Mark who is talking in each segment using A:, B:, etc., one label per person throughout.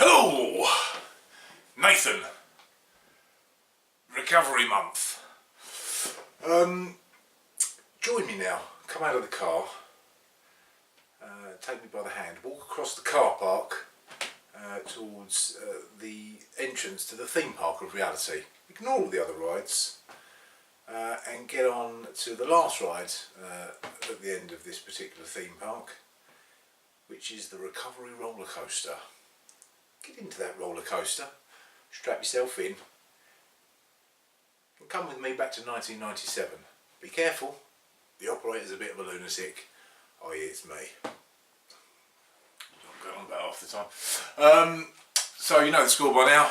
A: Hello, Nathan. Recovery month. Join me now. Come out of the car. Take me by the hand. Walk across the car park towards the entrance to the theme park of reality. Ignore all the other rides and get on to the last ride at the end of this particular theme park, which is the recovery roller coaster. Get into that roller coaster, strap yourself in, and come with me back to 1997. Be careful, the operator's a bit of a lunatic. Oh yeah, it's me. I'm going on about half the time. So you know the score by now.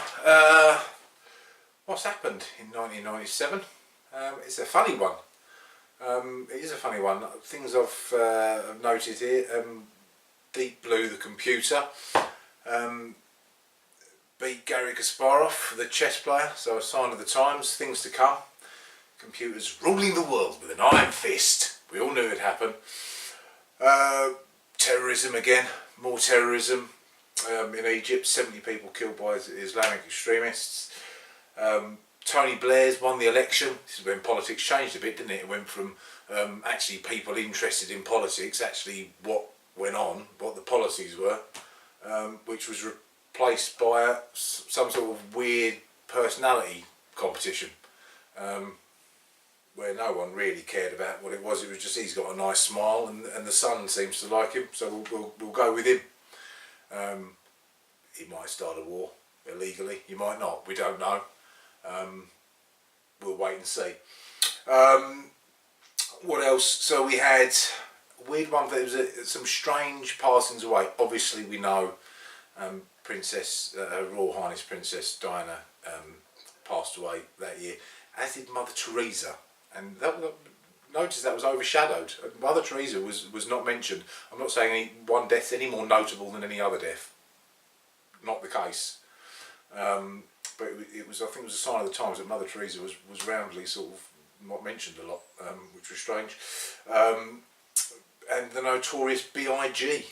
A: What's happened in 1997? It's a funny one. It is a funny one. Things I've noted here. Deep Blue, the computer, beat Garry Kasparov, the chess player, so a sign of the times, things to come. Computers ruling the world with an iron fist. We all knew it'd happen. Terrorism again, more terrorism. In Egypt, 70 people killed by Islamic extremists. Tony Blair's won the election. This is when politics changed a bit, didn't it? It went from actually people interested in politics, actually what went on, what the policies were, which was replaced by some sort of weird personality competition, where no one really cared about what it was. It was just he's got a nice smile and the Sun seems to like him, so we'll go with him. He might start a war illegally, he might not, we don't know. We'll wait and see. What else? So we had a weird one. There was some strange passings away. Obviously we know Princess, Her Royal Highness Princess Diana passed away that year, as did Mother Teresa, and notice that was overshadowed. Mother Teresa was not mentioned. I'm not saying one death's any more notable than any other death. Not the case. But it was, I think it was a sign of the times that Mother Teresa was roundly sort of not mentioned a lot, which was strange. And the notorious B.I.G.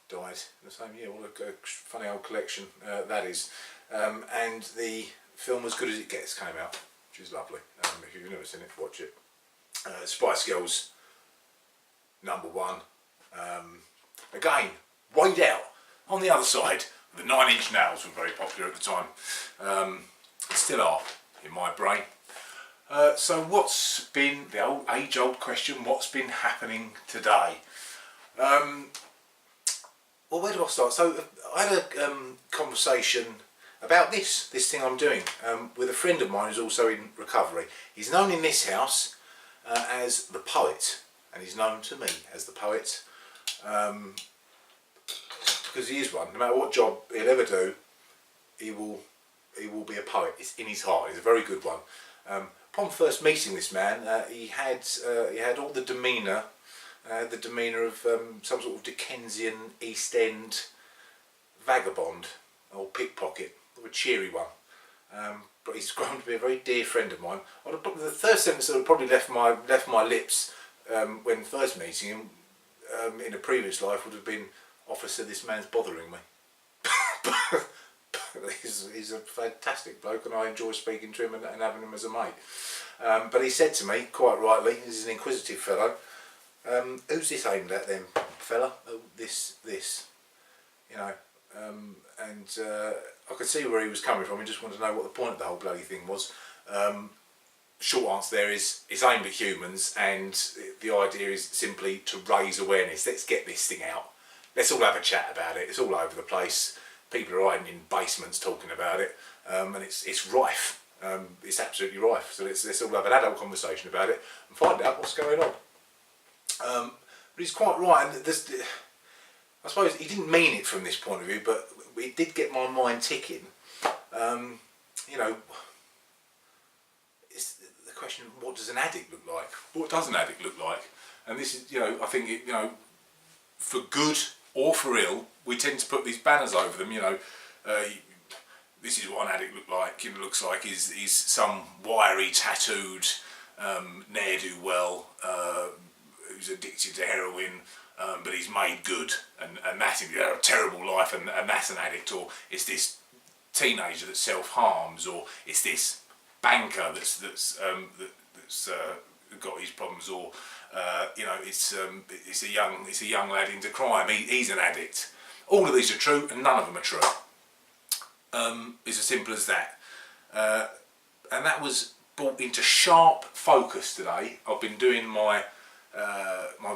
A: died in the same year. What a funny old collection that is. And the film As Good As It Gets came out, which is lovely. If you've never seen it, watch it. Spice Girls, #1. Again, weighed out on the other side. The 9 Inch Nails were very popular at the time. Still are in my brain. So what's been the age-old question? What's been happening today? Well, where do I start? So I had a conversation about this thing I'm doing with a friend of mine who's also in recovery. He's known in this house as the Poet, and he's known to me as the Poet. Because he is one. No matter what job he'll ever do, he will be a poet. It's in his heart. He's a very good one. Upon first meeting this man, he had all the demeanour of some sort of Dickensian East End vagabond or pickpocket, or a cheery one. But he's grown to be a very dear friend of mine. The first sentence that would probably left my lips when first meeting him in a previous life would have been, "Officer, this man's bothering me." he's a fantastic bloke, and I enjoy speaking to him and having him as a mate. But he said to me, quite rightly, he's an inquisitive fellow, "Who's this aimed at then, fella? Oh, this, you know." And I could see where he was coming from. He just wanted to know what the point of the whole bloody thing was. Short answer there is, it's aimed at humans, and the idea is simply to raise awareness. Let's get this thing out. Let's all have a chat about it. It's all over the place. People are hiding in basements talking about it, and it's rife. It's absolutely rife. So let's all have an adult conversation about it and find out what's going on. But he's quite right, and I suppose he didn't mean it from this point of view, but it did get my mind ticking. You know, it's the question: what does an addict look like? What does an addict look like? And this is, you know, I think it, you know, for good or for ill, we tend to put these banners over them. You know, this is what an addict looks like. Is some wiry, tattooed ne'er-do-well who's addicted to heroin,
B: but he's made good, and that's a terrible life, and that's an addict, or it's this teenager that self-harms, or it's this banker that's got his problems, or it's a young lad into crime. He's an addict. All of these are true, and none of them are true. It's as simple as that. And that was brought into sharp focus today. I've been doing my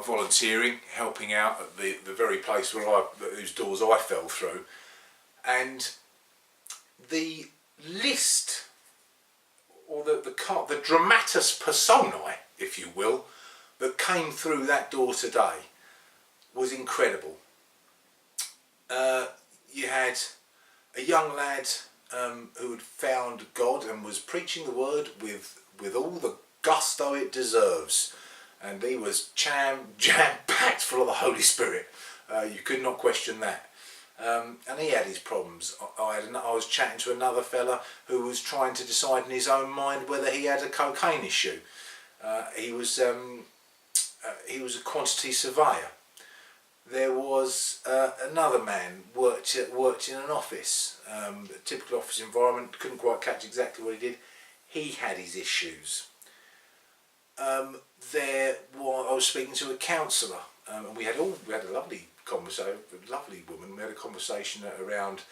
B: volunteering, helping out at the very place whose doors I fell through, and the list, or the dramatis personae, if you will, that came through that door today was incredible. You had a young lad who had found God and was preaching the word with all the gusto it deserves, and he was jam-packed full of the Holy Spirit. You could not question that. And he had his problems. I was chatting to another fella who was trying to decide in his own mind whether he had a cocaine issue. He was a quantity surveyor. There was another man worked in an office, a typical office environment. Couldn't quite catch exactly what he did. He had his issues. I was speaking to a counsellor, and we had a lovely conversation. A lovely woman. We had a conversation around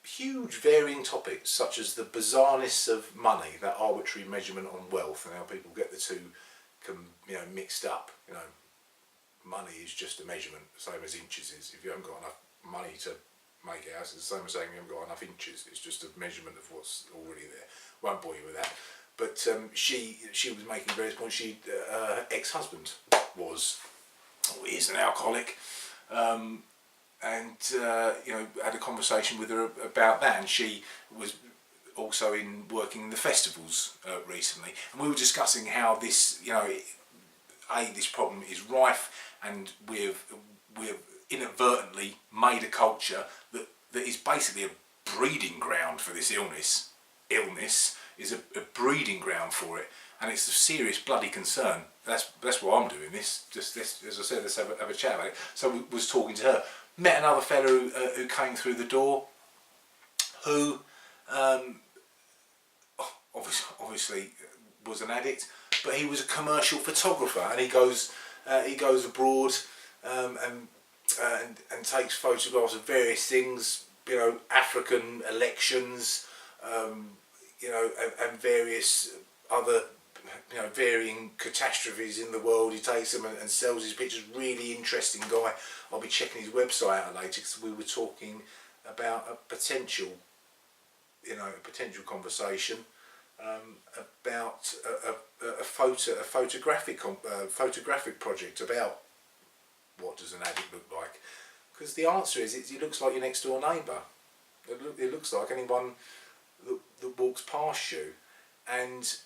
B: huge varying topics, such as the bizarreness of money, that arbitrary measurement on wealth, and how people get the two mixed up. Money is just a measurement, the same as inches is. If you haven't got enough money to make a house, it's the same as saying you haven't got enough inches. It's just a measurement of what's already there. Won't bore you with that. But she was making various points. Her ex-husband is an alcoholic, and had a conversation with her about that. And she was also working in the festivals recently, and we were discussing how this this problem is rife, and we've inadvertently made a culture that is basically a breeding ground for this illness. Illness is a breeding ground for it, and it's a serious bloody concern. That's why I'm doing this. Just this, as I said, let's have a chat about it. So we was talking to her. Met another fella who came through the door, who obviously was an addict, but he was a commercial photographer, and he goes abroad and takes photographs of various things, African elections, and various other varying catastrophes in the world. He takes them and sells his pictures. Really interesting guy. I'll be checking his website out later, because we were talking about a potential conversation about a photographic project about what does an addict look like. Because the answer is, it looks like your next door neighbour. It looks like anyone that walks past you. And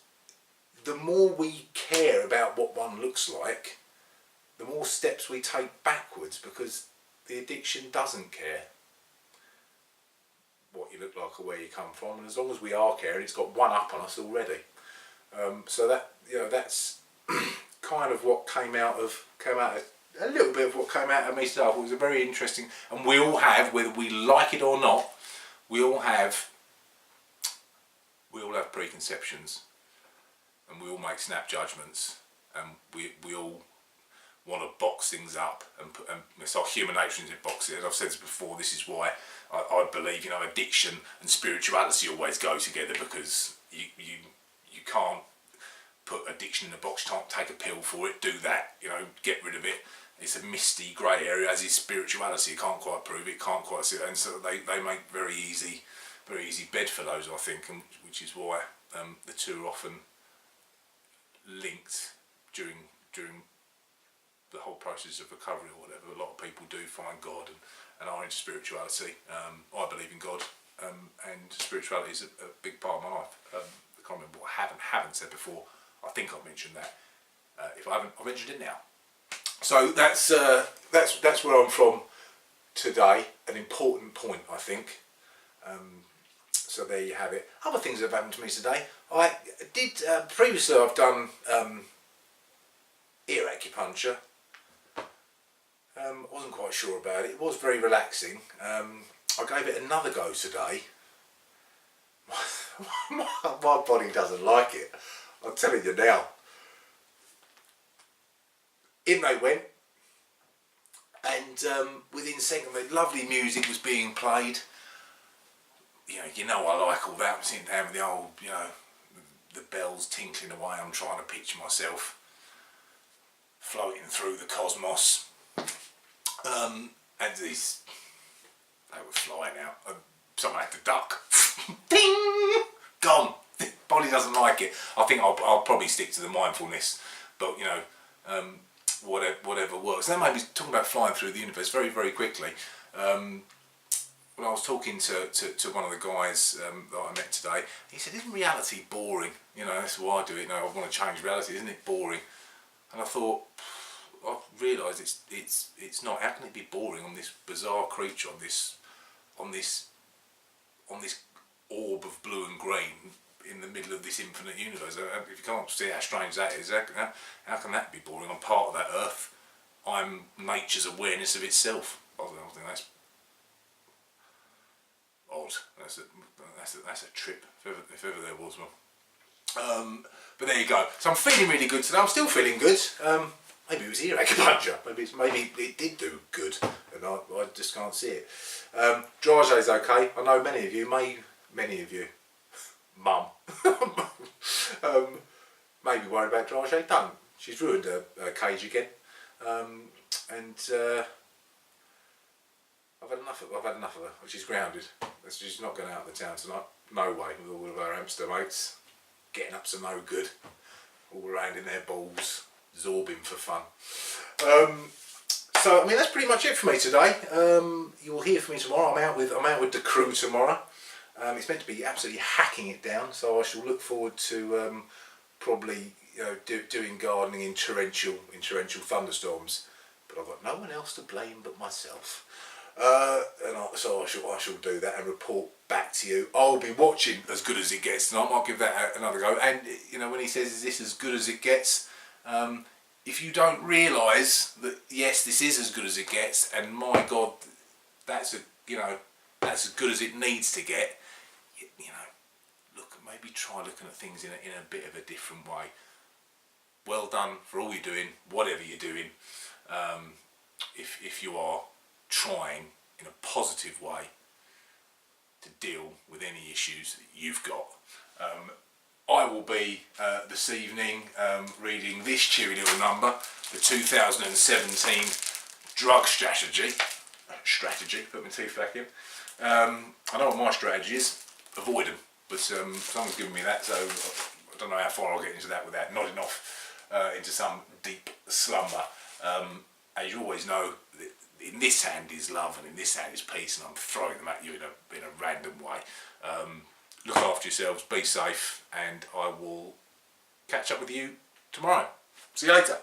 B: the more we care about what one looks like, the more steps we take backwards, because the addiction doesn't care what you look like or where you come from, and as long as we are caring, it's got one up on us already. So that's kind of what came out of a little bit of what came out of me today. It was a very interesting, and we all have, whether we like it or not, we all have preconceptions, and we all make snap judgments, and we all want to box things up, and it's our human nature in boxing. As I've said this before, this is why I believe addiction and spirituality always go together, because you can't put addiction in a box. You can't take a pill for it, do that, get rid of it. It's a misty grey area, as is spirituality. You can't quite prove it, can't quite see it, and so they make very easy bedfellows, I think, and which is why the two are often linked during the whole process of recovery or whatever. A lot of people do find God and are into spirituality. I believe in God, and spirituality is a big part of my life. I can't remember what I haven't said before. I think I've mentioned that. If I haven't, I've mentioned it now. So that's where I'm from today. An important point, I think. So there you have it. Other things that have happened to me today. I did previously. I've done ear acupuncture, I wasn't quite sure about it. It was very relaxing. I gave it another go today. My body doesn't like it. I'm telling you now. In they went, and within seconds, the lovely music was being played. You know I like all that. I'm sitting down with the old, the bells tinkling away. I'm trying to picture myself floating through the cosmos. And they were flying out. Someone had to duck. Ding! Gone. Body doesn't like it. I think I'll probably stick to the mindfulness, but whatever works. That made me talking about flying through the universe very, very quickly. When I was talking to one of the guys that I met today, he said, "Isn't reality boring? That's why I do it. I want to change reality. Isn't it boring?" And I thought, I've realised it's not. How can it be boring on this bizarre creature, on this orb of blue and green in the middle of this infinite universe? If you can't see how strange that is, how can that be boring? I'm part of that earth. I'm nature's awareness of itself. I think that's odd. That's a trip, if ever there was one. But there you go. So I'm feeling really good today. I'm still feeling good. Maybe it was ear acupuncture. Maybe it did do good, and I just can't see it. Drage's okay. I know many of you, Mum, maybe worried about Drage. Don't. She's ruined her cage again, and I've had enough of her. She's grounded. She's not going out of the town tonight. No way, with all of our hamster mates getting up to no good, all around in their balls, zorbing for fun. So that's pretty much it for me today. You'll hear from me tomorrow. I'm out with the crew tomorrow. It's meant to be absolutely hacking it down, so I shall look forward to probably doing gardening in torrential thunderstorms. But I've got no one else to blame but myself. So I shall do that and report back to you. I'll be watching As Good As It Gets, and I might give that another go. And when he says, "Is this as good as it gets?" If you don't realise that yes, this is as good as it gets, and my God, that's as good as it needs to get. Maybe try looking at things in a bit of a different way. Well done for all you're doing, whatever you're doing. If you are trying in a positive way to deal with any issues that you've got. I will be this evening reading this cheery little number, the 2017 drug strategy, put my teeth back in. I know what my strategy is, avoid them, but someone's given me that, so I don't know how far I'll get into that without nodding off into some deep slumber. As you always know, in this hand is love and in this hand is peace, and I'm throwing them at you in a random way. Look after yourselves, be safe, and I will catch up with you tomorrow. See you later.